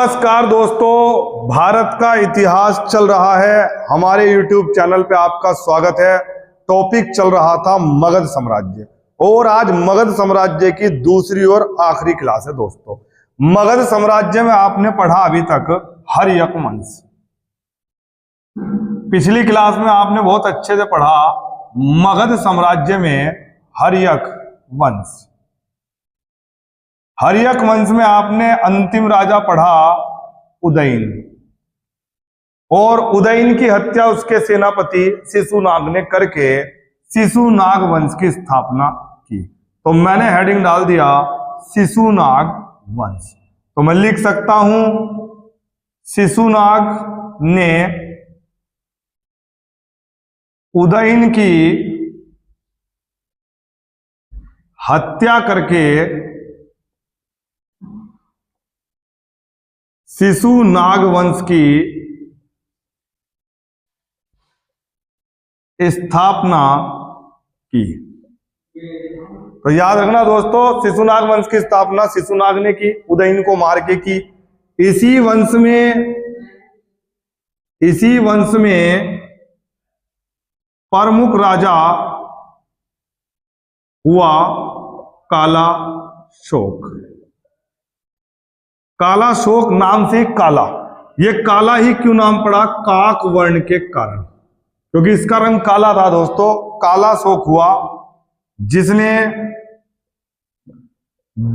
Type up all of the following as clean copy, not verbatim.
नमस्कार दोस्तों, भारत का इतिहास चल रहा है। हमारे YouTube चैनल पे आपका स्वागत है। टॉपिक चल रहा था मगध साम्राज्य और आज मगध साम्राज्य की दूसरी और आखिरी क्लास है दोस्तों। मगध साम्राज्य में आपने पढ़ा अभी तक हर्यक वंश। पिछली क्लास में आपने बहुत अच्छे से पढ़ा मगध साम्राज्य में हर्यक वंश। हर्यक वंश में आपने अंतिम राजा पढ़ा उदयन, और उदयन की हत्या उसके सेनापति शिशुनाग ने करके शिशुनाग वंश की स्थापना की। तो मैंने हेडिंग डाल दिया शिशुनाग वंश। तो मैं लिख सकता हूं शिशुनाग ने उदयन की हत्या करके शिशुनाग वंश की स्थापना की। तो याद रखना दोस्तों, शिशुनाग वंश की स्थापना शिशुनाग ने की, उदयन को मार के की। इसी वंश में प्रमुख राजा हुआ काला शोक। काला शोक नाम से काला, ये काला ही क्यों नाम पड़ा? काक वर्ण के कारण, क्योंकि इसका रंग काला था दोस्तों। काला शोक हुआ जिसने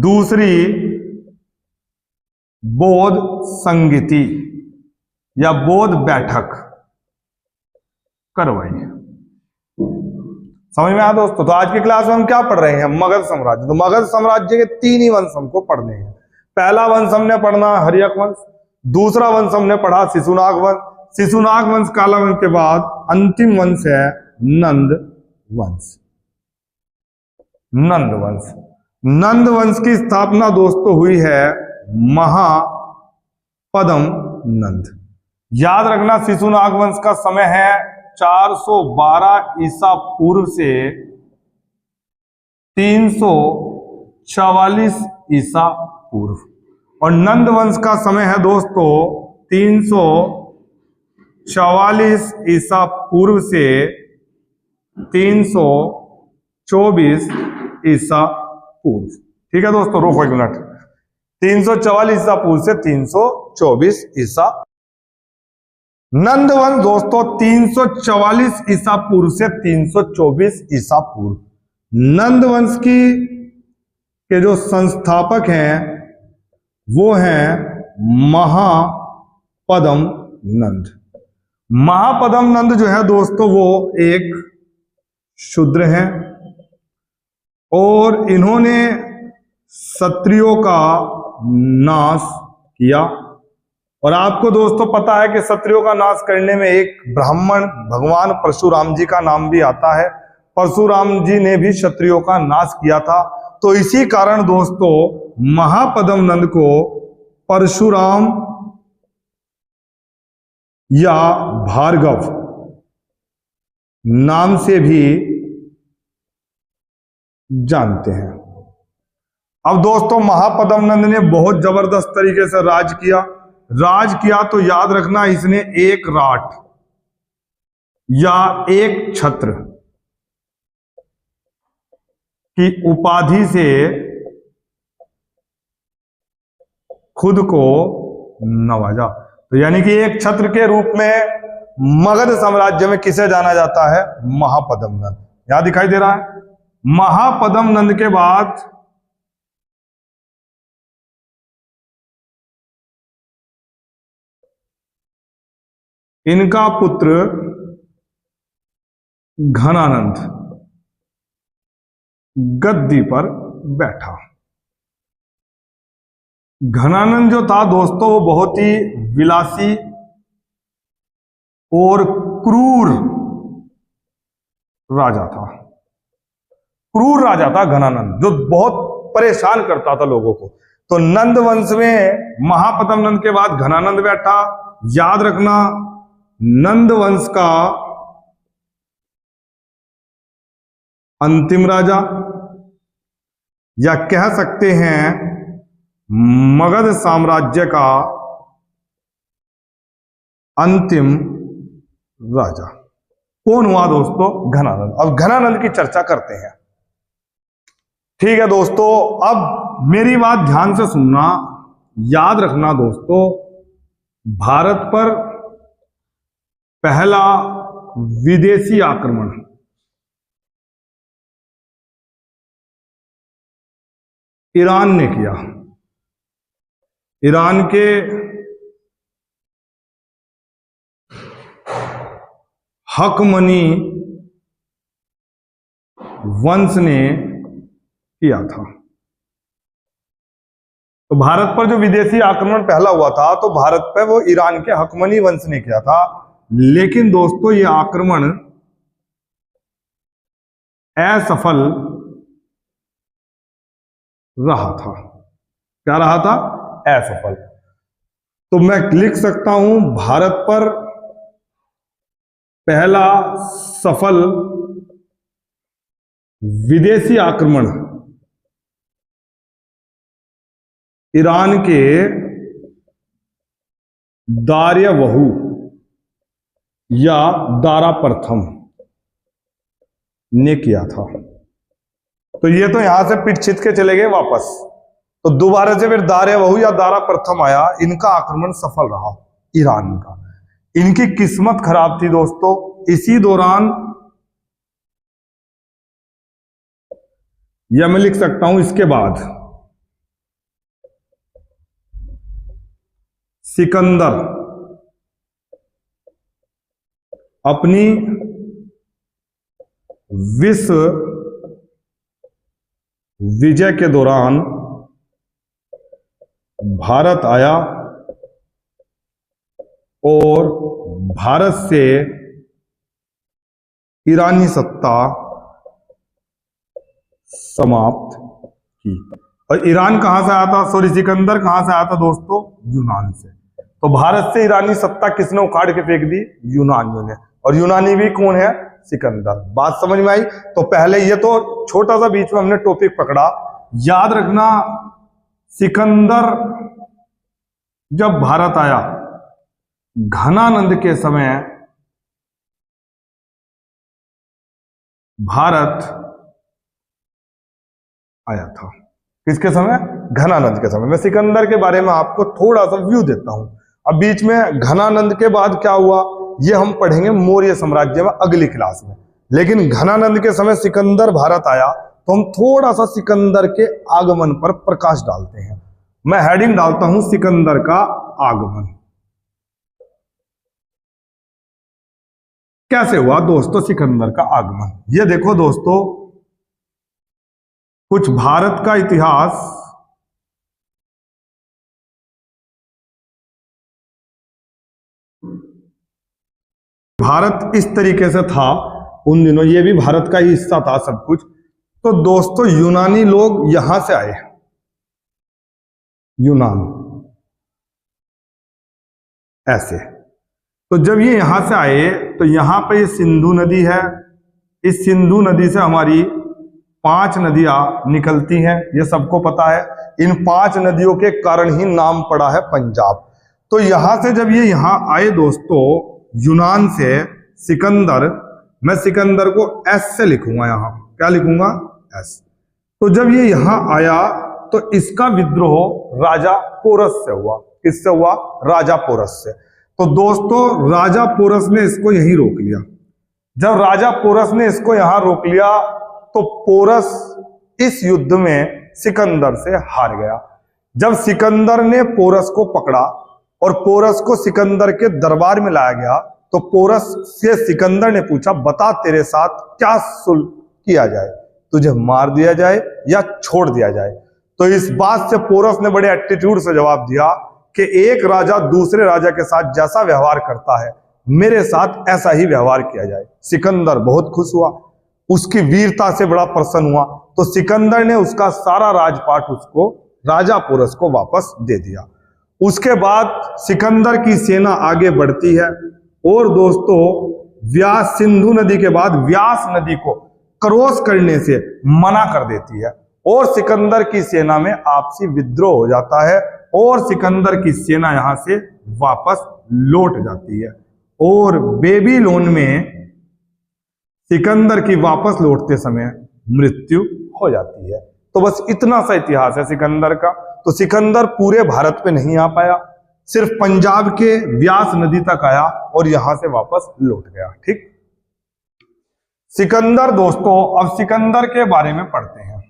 दूसरी बौद्ध संगति या बौद्ध बैठक करवाई। समझ में आया दोस्तों? तो आज की क्लास में हम क्या पढ़ रहे हैं? मगध साम्राज्य। तो मगध साम्राज्य के तीन ही वंश हमको पढ़ने हैं। पहला वंश हमने पढ़ना हर्यक वंश, दूसरा वंश हमने पढ़ा शिशुनाग वंश, शिशुनाग वंश काला वंश के बाद अंतिम वंश है नंद वंश। नंद वंश, नंद वंश की स्थापना दोस्तों हुई है महापद्म नंद। याद रखना शिशुनाग वंश का समय है 412 ईसा पूर्व से 344 ईसा पूर्व, और नंद वंश का समय है दोस्तों 344 ईसा पूर्व से 324 ईसा पूर्व। ठीक है दोस्तों, रोको एक मिनट। 344 ईसा पूर्व से 324 ईसा। नंद वंश दोस्तों 344 ईसा पूर्व से 324 ईसा पूर्व। नंद वंश के जो संस्थापक हैं वो हैं महापद्म नंद। महापद्म नंद जो है दोस्तों वो एक शूद्र हैं और इन्होंने क्षत्रियों का नाश किया। और आपको दोस्तों पता है कि क्षत्रियों का नाश करने में एक ब्राह्मण भगवान परशुराम जी का नाम भी आता है। परशुराम जी ने भी क्षत्रियों का नाश किया था। तो इसी कारण दोस्तों महापद्म नंद को परशुराम या भार्गव नाम से भी जानते हैं। अब दोस्तों महापद्म नंद ने बहुत जबरदस्त तरीके से राज किया। तो याद रखना इसने एक राठ या एक छत्र की उपाधि से खुद को नवाजा। तो यानी कि एक छत्र के रूप में मगध साम्राज्य में किसे जाना जाता है? महापद्म नंद। यहां दिखाई दे रहा है। महापद्म नंद के बाद इनका पुत्र घनानंद गद्दी पर बैठा। घनानंद जो था दोस्तों वो बहुत ही विलासी और क्रूर राजा था। क्रूर राजा था घनानंद, जो बहुत परेशान करता था लोगों को। तो नंद वंश में महापद्म नंद के बाद घनानंद बैठा। याद रखना नंद वंश का अंतिम राजा, या कह सकते हैं मगध साम्राज्य का अंतिम राजा कौन हुआ दोस्तों? घनानंद। अब घनानंद की चर्चा करते हैं। ठीक है दोस्तों, अब मेरी बात ध्यान से सुनना, याद रखना दोस्तों, भारत पर पहला विदेशी आक्रमण ईरान ने किया। ईरान के हकमनी वंश ने किया था। तो भारत पर जो विदेशी आक्रमण पहला हुआ था, तो भारत पर वो ईरान के हकमनी वंश ने किया था। लेकिन दोस्तों ये आक्रमण असफल रहा था। क्या रहा था? असफल। तो मैं लिख सकता हूं भारत पर पहला सफल विदेशी आक्रमण ईरान के दार्यावहु या दारा प्रथम ने किया था। तो ये तो यहां से पिट छित के चले गए वापस, तो दोबारा से फिर दार्यावहु या दारा प्रथम आया। इनका आक्रमण सफल रहा ईरान का। इनकी किस्मत खराब थी दोस्तों। इसी दौरान या मैं लिख सकता हूं इसके बाद सिकंदर अपनी विश्व विजय के दौरान भारत आया और भारत से ईरानी सत्ता समाप्त की। और ईरान कहां से आया था? सॉरी, सिकंदर कहां से आया था दोस्तों? यूनान से। तो भारत से ईरानी सत्ता किसने उखाड़ के फेंक दी? यूनानियों ने। और यूनानी भी कौन है? सिकंदर। बात समझ में आई? तो पहले ये तो छोटा सा बीच में हमने टॉपिक पकड़ा, याद रखना। सिकंदर जब भारत आया, घनानंद के समय भारत आया था। किसके समय? घनानंद के समय। मैं सिकंदर के बारे में आपको थोड़ा सा व्यू देता हूं। अब बीच में घनानंद के बाद क्या हुआ ये हम पढ़ेंगे मौर्य साम्राज्य में अगली क्लास में। लेकिन घनानंद के समय सिकंदर भारत आया, तो हम थोड़ा सा सिकंदर के आगमन पर प्रकाश डालते हैं। मैं हेडिंग डालता हूं सिकंदर का आगमन। कैसे हुआ दोस्तों सिकंदर का आगमन? ये देखो दोस्तों, कुछ भारत का इतिहास भारत इस तरीके से था उन दिनों, ये भी भारत का ही हिस्सा था सब कुछ। तो दोस्तों यूनानी लोग यहां से आए, यूनान ऐसे। तो जब ये यहां से आए तो यहां पे ये सिंधु नदी है। इस सिंधु नदी से हमारी 5 नदियां निकलती हैं, ये सबको पता है। इन 5 नदियों के कारण ही नाम पड़ा है पंजाब। तो यहां से जब ये यहां आए दोस्तों, यूनान से सिकंदर, मैं सिकंदर को एस से लिखूंगा, यहां क्या लिखूंगा? एस। तो जब ये यहां आया तो इसका विद्रोह राजा पोरस से हुआ। किससे हुआ? राजा पोरस से। तो दोस्तों राजा पोरस ने इसको यहीं रोक लिया। जब राजा पोरस ने इसको यहां रोक लिया तो पोरस इस युद्ध में सिकंदर से हार गया। जब सिकंदर ने पोरस को पकड़ा और पोरस को सिकंदर के दरबार में लाया गया, तो पोरस से सिकंदर ने पूछा, बता तेरे साथ क्या सुलह किया जाए, तुझे मार दिया जाए या छोड़ दिया जाए? तो इस बात से पोरस ने बड़े एटीट्यूड से जवाब दिया कि एक राजा दूसरे राजा के साथ जैसा व्यवहार करता है, मेरे साथ ऐसा ही व्यवहार किया जाए। सिकंदर बहुत खुश हुआ, उसकी वीरता से बड़ा प्रसन्न हुआ। तो सिकंदर ने उसका सारा राजपाट उसको, राजा पोरस को वापस दे दिया। उसके बाद सिकंदर की सेना आगे बढ़ती है और दोस्तों व्यास, सिंधु नदी के बाद व्यास नदी को क्रॉस करने से मना कर देती है और सिकंदर की सेना में आपसी विद्रोह हो जाता है और सिकंदर की सेना यहां से वापस लौट जाती है और बेबीलोन में सिकंदर की वापस लौटते समय मृत्यु हो जाती है। तो बस इतना सा इतिहास है सिकंदर का। तो सिकंदर पूरे भारत पे नहीं आ पाया, सिर्फ पंजाब के व्यास नदी तक आया और यहां से वापस लौट गया। ठीक, सिकंदर दोस्तों, अब सिकंदर के बारे में पढ़ते हैं।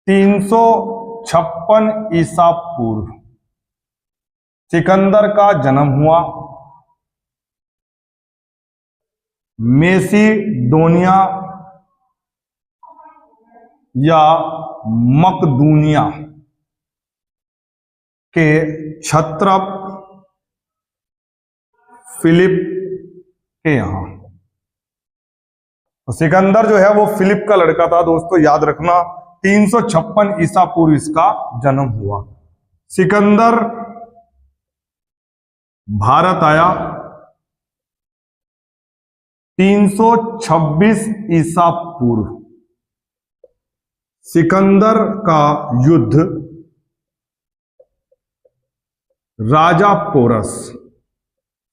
356 ईसा पूर्व सिकंदर का जन्म हुआ मेसिडोनिया या मकदूनिया के क्षत्रप फिलिप के यहां। तो सिकंदर जो है वो फिलिप का लड़का था दोस्तों, याद रखना। 356 ईसा पूर्व इसका जन्म हुआ। सिकंदर भारत आया 326 ईसा पूर्व। सिकंदर का युद्ध राजा पोरस।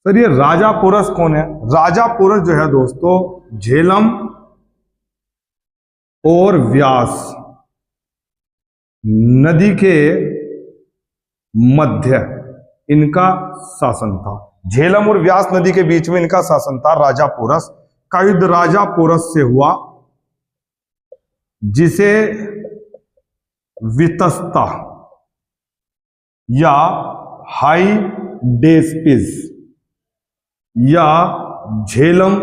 सर ये राजा पोरस कौन है? राजा पोरस जो है दोस्तों झेलम और व्यास नदी के मध्य इनका शासन था। झेलम और व्यास नदी के बीच में इनका शासन था। राजा पोरस का युद्ध राजा पोरस से हुआ, जिसे वितस्ता या हाइडेस्पिस या झेलम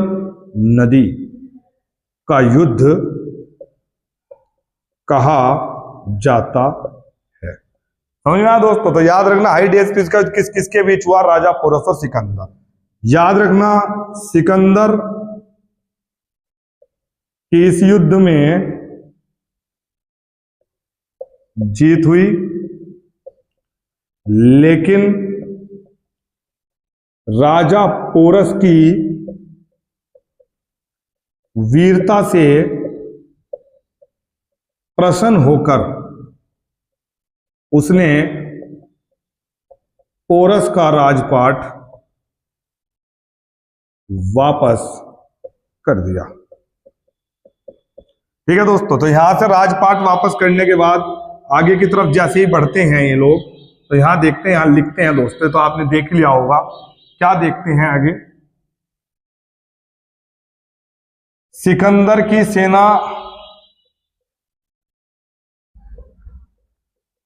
नदी का युद्ध कहा जाता है। समझ में आया दोस्तों? तो याद रखना हाइडेस्पिस का किस किसके बीच हुआ? राजा पोरस और सिकंदर। याद रखना सिकंदर की इस युद्ध में जीत हुई, लेकिन राजा पोरस की वीरता से प्रसन्न होकर उसने पोरस का राजपाट वापस कर दिया। ठीक है दोस्तों, तो यहां से राजपाट वापस करने के बाद आगे की तरफ जैसे ही बढ़ते हैं ये लोग, तो यहां देखते हैं, यहां लिखते हैं दोस्तों, तो आपने देख लिया होगा। क्या देखते हैं आगे? सिकंदर की सेना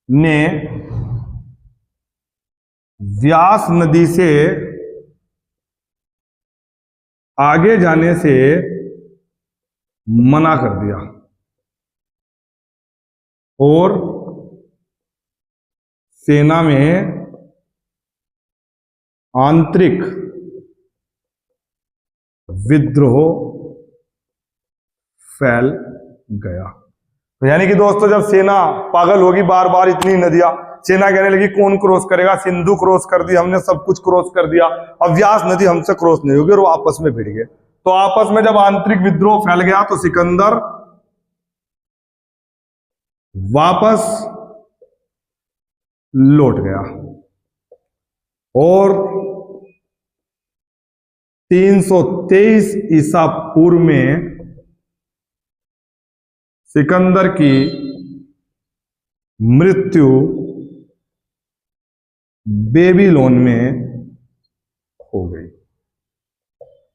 ने व्यास नदी से आगे जाने से मना कर दिया और सेना में आंतरिक विद्रोह फैल गया। तो यानी कि दोस्तों जब सेना पागल होगी, बार बार इतनी नदियां, सेना कहने लगी कौन क्रॉस करेगा, सिंधु क्रॉस कर दी हमने, सब कुछ क्रॉस कर दिया, अब व्यास नदी हमसे क्रॉस नहीं होगी, और वो आपस में भिड़ गए। तो आपस में जब आंतरिक विद्रोह फैल गया तो सिकंदर वापस लौट गया और 323 ईसा पूर्व में सिकंदर की मृत्यु बेबीलोन में हो गई।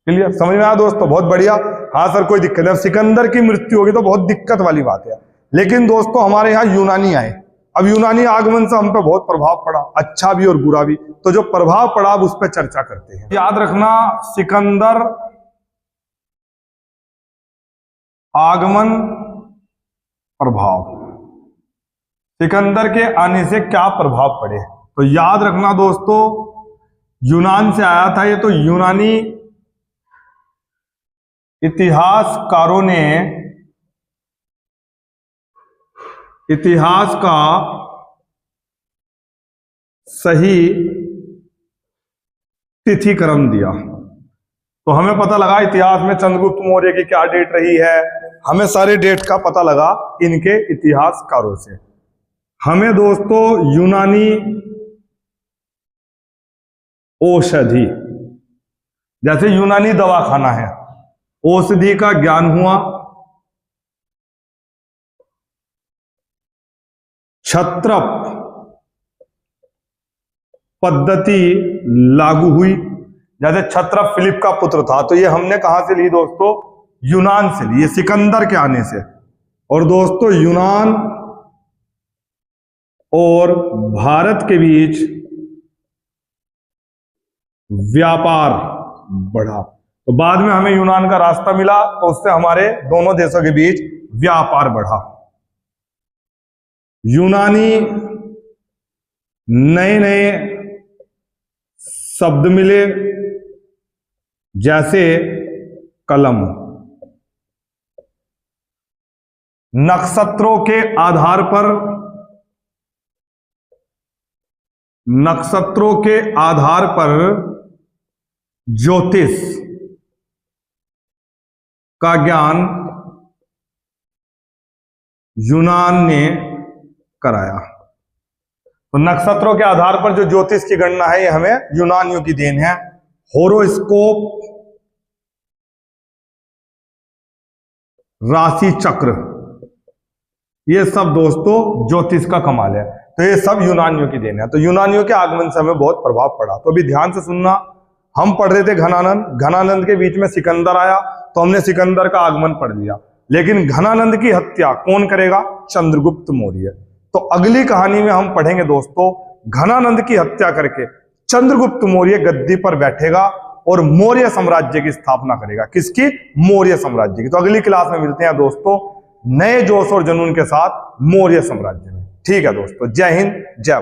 क्लियर? समझ में आया दोस्तों? बहुत बढ़िया। हाँ सर कोई दिक्कत नहीं, सिकंदर की मृत्यु होगी तो बहुत दिक्कत वाली बात है। लेकिन दोस्तों हमारे यहां यूनानी आए, अब यूनानी आगमन से हम पे बहुत प्रभाव पड़ा, अच्छा भी और बुरा भी। तो जो प्रभाव पड़ा अब उस पर चर्चा करते हैं। याद रखना सिकंदर आगमन प्रभाव, सिकंदर के आने से क्या प्रभाव पड़े। तो याद रखना दोस्तों यूनान से आया था ये, तो यूनानी इतिहासकारों ने इतिहास का सही तिथि क्रम दिया। तो हमें पता लगा इतिहास में चंद्रगुप्त मौर्य की क्या डेट रही है, हमें सारे डेट का पता लगा इनके इतिहासकारों से। हमें दोस्तों यूनानी औषधि, जैसे यूनानी दवा खाना है, औषधि का ज्ञान हुआ, क्षत्रप पद्धति लागू हुई। जैसे क्षत्रप फिलिप का पुत्र था, तो ये हमने कहां से ली दोस्तों? यूनान से ली, ये सिकंदर के आने से। और दोस्तों यूनान और भारत के बीच व्यापार बढ़ा, तो बाद में हमें यूनान का रास्ता मिला, तो उससे हमारे दोनों देशों के बीच व्यापार बढ़ा। यूनानी नए नए शब्द मिले, जैसे कलम। नक्षत्रों के आधार पर, नक्षत्रों के आधार पर ज्योतिष का ज्ञान यूनान ने कराया। तो नक्षत्रों के आधार पर जो ज्योतिष की गणना है, ये हमें यूनानियों की देन है। होरोस्कोप, राशि चक्र, ये सब दोस्तों ज्योतिष का कमाल है। तो ये सब यूनानियों की देन है। तो यूनानियों के आगमन से हमें बहुत प्रभाव पड़ा। तो अभी ध्यान से सुनना, हम पढ़ रहे थे घनानंद, घनानंद के बीच में सिकंदर आया, तो हमने सिकंदर का आगमन पढ़ लिया। लेकिन घनानंद की हत्या कौन करेगा? चंद्रगुप्त मौर्य। तो अगली कहानी में हम पढ़ेंगे दोस्तों, घनानंद की हत्या करके चंद्रगुप्त मौर्य गद्दी पर बैठेगा और मौर्य साम्राज्य की स्थापना करेगा। किसकी? मौर्य साम्राज्य की। तो अगली क्लास में मिलते हैं दोस्तों नए जोश और जुनून के साथ मौर्य साम्राज्य में। ठीक है दोस्तों, जय हिंद, जय।